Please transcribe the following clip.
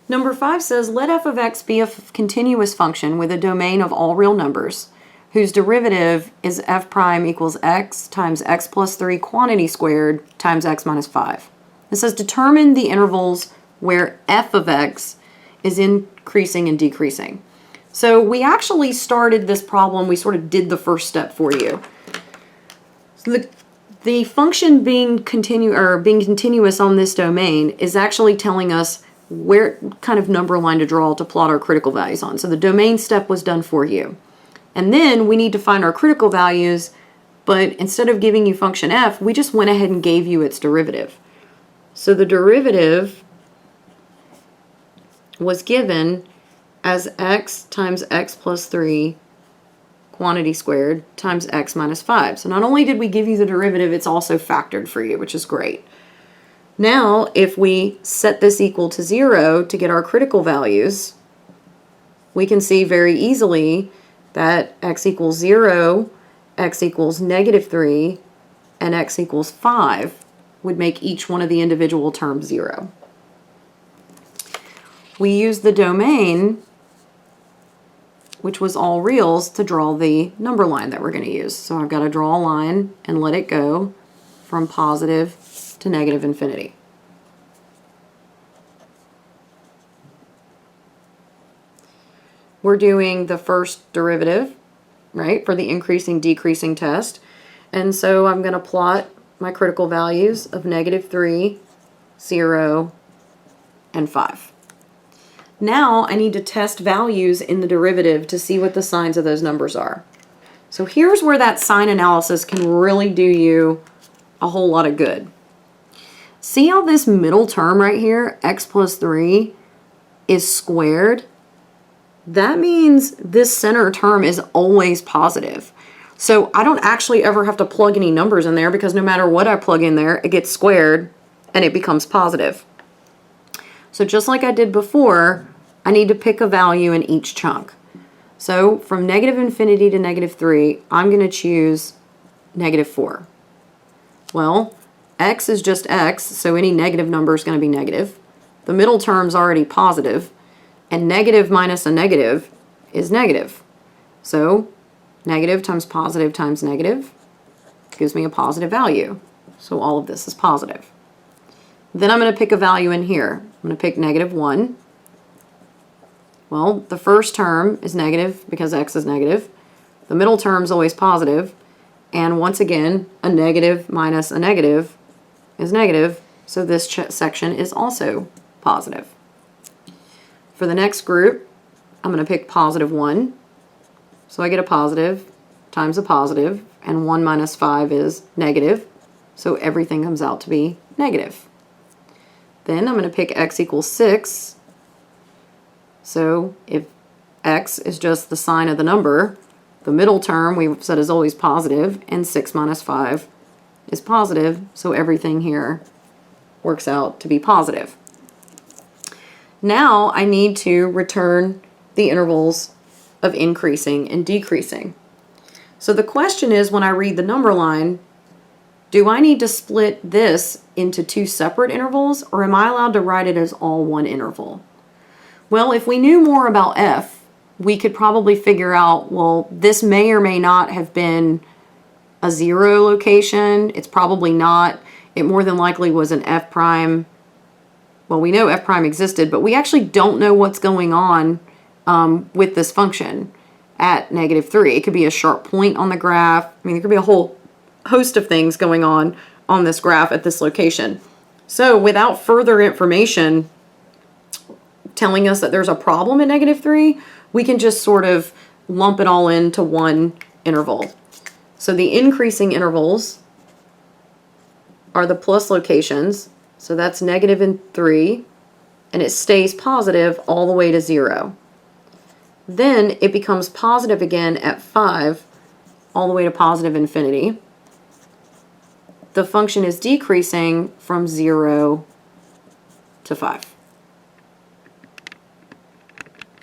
Number 5 says, let f of x be a continuous function with a domain of all real numbers, whose derivative is f prime equals x times x plus 3 quantity squared times x minus 5. It says determine the intervals where f of x is increasing and decreasing. So we actually started this problem, we sort of did the first step for you. So the function being continuous on this domain is actually telling us where kind of number line to draw to plot our critical values on. So the domain step was done for you. And then we need to find our critical values, but instead of giving you function f, we just went ahead and gave you its derivative. So the derivative was given as x times x plus 3 quantity squared times x minus 5. So not only did we give you the derivative, it's also factored for you, which is great. Now, if we set this equal to 0 to get our critical values, we can see very easily that x equals 0, x equals negative 3, and x equals 5 would make each one of the individual terms 0. We use the domain, which was all reals, to draw the number line that we're going to use. So I've got to draw a line and let it go from positive to negative infinity. We're doing the first derivative, right, for the increasing decreasing test. And so I'm going to plot my critical values of negative 3, 0, and 5. Now I need to test values in the derivative to see what the signs of those numbers are. So here's where that sign analysis can really do you a whole lot of good. See how this middle term right here, x plus 3, is squared? That means this center term is always positive. So I don't actually ever have to plug any numbers in there because no matter what I plug in there, it gets squared and it becomes positive. So just like I did before, I need to pick a value in each chunk. So from negative infinity to negative 3, I'm going to choose negative 4. Well, x is just x, so any negative number is going to be negative. The middle term's already positive, and negative minus a negative is negative. So negative times negative gives me a positive value. So all of this is positive. Then I'm going to pick a value in here. I'm going to pick negative 1. Well, the first term is negative because x is negative. The middle term is always positive. And once again, a negative minus a negative is negative. So this section is also positive. For the next group, I'm going to pick positive 1. So I get a positive times a positive. And 1 minus 5 is negative. So everything comes out to be negative. Then I'm going to pick x equals 6. So if x is just the sign of the number, the middle term we've said is always positive, and 6 minus 5 is positive, so everything here works out to be positive. Now I need to return the intervals of increasing and decreasing. So the question is, when I read the number line, do I need to split this into two separate intervals, or am I allowed to write it as all one interval? Well, if we knew more about f, we could probably figure out, well, this may or may not have been a 0 location. It's probably not. It more than likely was an f prime. Well, we know f prime existed, but we actually don't know what's going on with this function at negative 3. It could be a sharp point on the graph. I mean, there could be a whole host of things going on this graph at this location. So without further information telling us that there's a problem at negative 3, we can just sort of lump it all into one interval. So the increasing intervals are the plus locations. So that's negative and 3, and it stays positive all the way to 0. Then it becomes positive again at 5, all the way to positive infinity. The function is decreasing from 0 to 5.